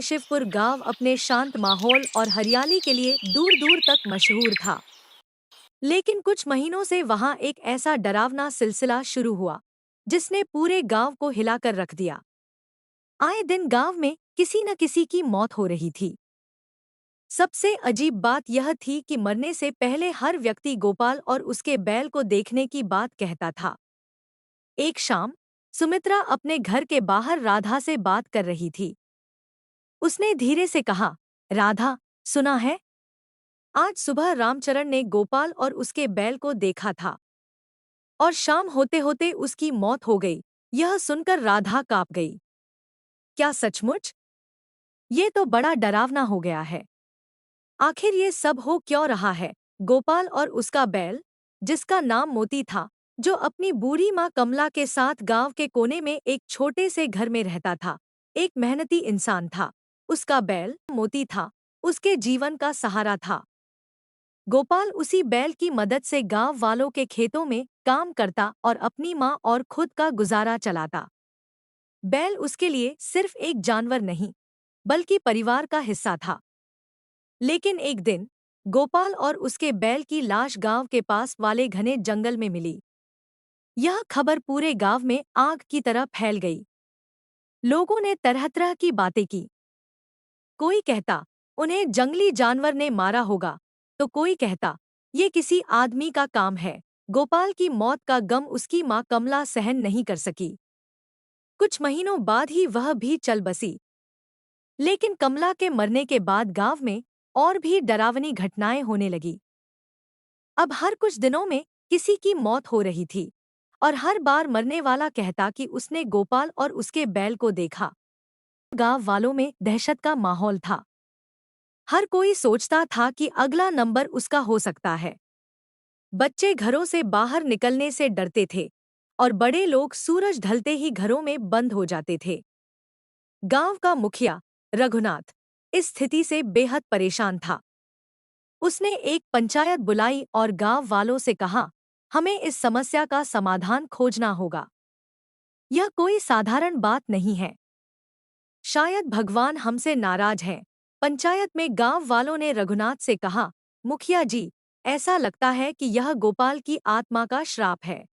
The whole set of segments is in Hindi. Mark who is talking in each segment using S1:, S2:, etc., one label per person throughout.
S1: शिवपुर गांव अपने शांत माहौल और हरियाली के लिए दूर दूर तक मशहूर था। लेकिन कुछ महीनों से वहां एक ऐसा डरावना सिलसिला शुरू हुआ जिसने पूरे गांव को हिलाकर रख दिया। आए दिन गांव में किसी न किसी की मौत हो रही थी। सबसे अजीब बात यह थी कि मरने से पहले हर व्यक्ति गोपाल और उसके बैल को देखने की बात कहता था। एक शाम सुमित्रा अपने घर के बाहर राधा से बात कर रही थी। उसने धीरे से कहा, राधा, सुना है? आज सुबह रामचरण ने गोपाल और उसके बैल को देखा था और शाम होते होते उसकी मौत हो गई। यह सुनकर राधा कांप गई। क्या सचमुच? ये तो बड़ा डरावना हो गया है। आखिर ये सब हो क्यों रहा है? गोपाल और उसका बैल, जिसका नाम मोती था, जो अपनी बूढ़ी माँ कमला के साथ गांव के कोने में एक छोटे से घर में रहता था, एक मेहनती इंसान था। उसका बैल मोती था, उसके जीवन का सहारा था। गोपाल उसी बैल की मदद से गांव वालों के खेतों में काम करता और अपनी माँ और खुद का गुजारा चलाता। बैल उसके लिए सिर्फ एक जानवर नहीं, बल्कि परिवार का हिस्सा था। लेकिन एक दिन गोपाल और उसके बैल की लाश गांव के पास वाले घने जंगल में मिली। यह खबर पूरे गांव में आग की तरह फैल गई। लोगों ने तरह तरह की बातें की। कोई कहता उन्हें जंगली जानवर ने मारा होगा, तो कोई कहता ये किसी आदमी का काम है। गोपाल की मौत का गम उसकी माँ कमला सहन नहीं कर सकी। कुछ महीनों बाद ही वह भी चल बसी। लेकिन कमला के मरने के बाद गांव में और भी डरावनी घटनाएं होने लगी। अब हर कुछ दिनों में किसी की मौत हो रही थी और हर बार मरने वाला कहता कि उसने गोपाल और उसके बैल को देखा। गांव वालों में दहशत का माहौल था। हर कोई सोचता था कि अगला नंबर उसका हो सकता है। बच्चे घरों से बाहर निकलने से डरते थे और बड़े लोग सूरज ढलते ही घरों में बंद हो जाते थे। गांव का मुखिया रघुनाथ इस स्थिति से बेहद परेशान था। उसने एक पंचायत बुलाई और गांव वालों से कहा, हमें इस समस्या का समाधान खोजना होगा। यह कोई साधारण बात नहीं है। शायद भगवान हमसे नाराज हैं। पंचायत में गांव वालों ने रघुनाथ से कहा, मुखिया जी, ऐसा लगता है कि यह गोपाल की आत्मा का श्राप है।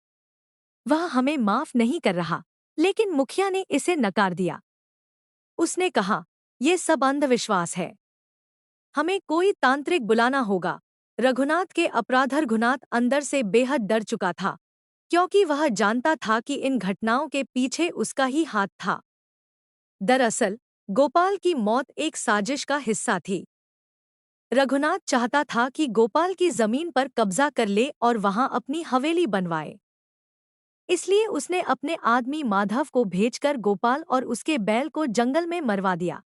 S1: वह हमें माफ नहीं कर रहा। लेकिन मुखिया ने इसे नकार दिया। उसने कहा, यह सब अंधविश्वास है। हमें कोई तांत्रिक बुलाना होगा। रघुनाथ के अपराध रघुनाथ अंदर से बेहद डर चुका था, क्योंकि वह जानता था कि इन घटनाओं के पीछे उसका ही हाथ था। दरअसल गोपाल की मौत एक साजिश का हिस्सा थी। रघुनाथ चाहता था कि गोपाल की जमीन पर कब्जा कर ले और वहां अपनी हवेली बनवाए। इसलिए उसने अपने आदमी माधव को भेजकर गोपाल और उसके बैल को जंगल में मरवा दिया।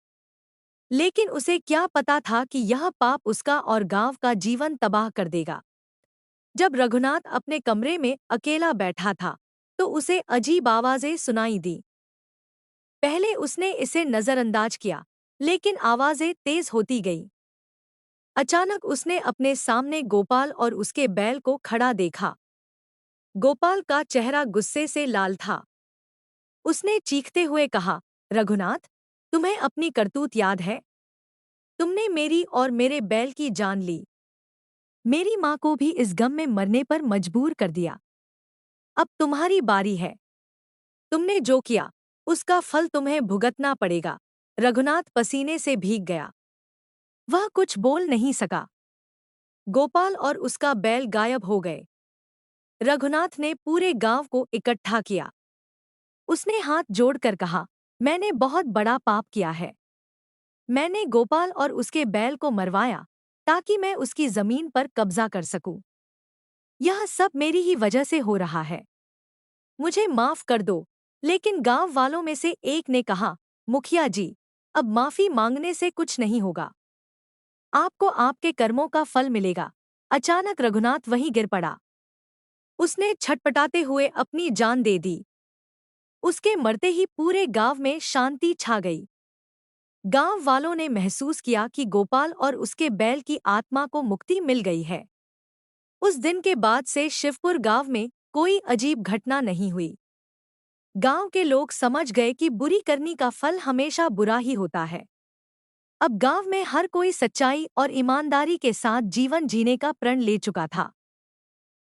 S1: लेकिन उसे क्या पता था कि यह पाप उसका और गांव का जीवन तबाह कर देगा। जब रघुनाथ अपने कमरे में अकेला बैठा था, तो उसे अजीब आवाजें सुनाई दी। पहले उसने इसे नजरअंदाज किया, लेकिन आवाजें तेज होती गईं। अचानक उसने अपने सामने गोपाल और उसके बैल को खड़ा देखा। गोपाल का चेहरा गुस्से से लाल था। उसने चीखते हुए कहा, रघुनाथ, तुम्हें अपनी करतूत याद है? तुमने मेरी और मेरे बैल की जान ली। मेरी माँ को भी इस गम में मरने पर मजबूर कर दिया। अब तुम्हारी बारी है। तुमने जो किया, उसका फल तुम्हें भुगतना पड़ेगा। रघुनाथ पसीने से भीग गया। वह कुछ बोल नहीं सका। गोपाल और उसका बैल गायब हो गए। रघुनाथ ने पूरे गांव को इकट्ठा किया। उसने हाथ जोड़कर कहा, मैंने बहुत बड़ा पाप किया है। मैंने गोपाल और उसके बैल को मरवाया ताकि मैं उसकी जमीन पर कब्जा कर सकूं। यह सब मेरी ही वजह से हो रहा है। मुझे माफ कर दो। लेकिन गांव वालों में से एक ने कहा, मुखिया जी, अब माफी मांगने से कुछ नहीं होगा। आपको आपके कर्मों का फल मिलेगा। अचानक रघुनाथ वहीं गिर पड़ा। उसने छटपटाते हुए अपनी जान दे दी। उसके मरते ही पूरे गांव में शांति छा गई। गांव वालों ने महसूस किया कि गोपाल और उसके बैल की आत्मा को मुक्ति मिल गई है। उस दिन के बाद से शिवपुर गांव में कोई अजीब घटना नहीं हुई। गांव के लोग समझ गए कि बुरी करनी का फल हमेशा बुरा ही होता है। अब गांव में हर कोई सच्चाई और ईमानदारी के साथ जीवन जीने का प्रण ले चुका था।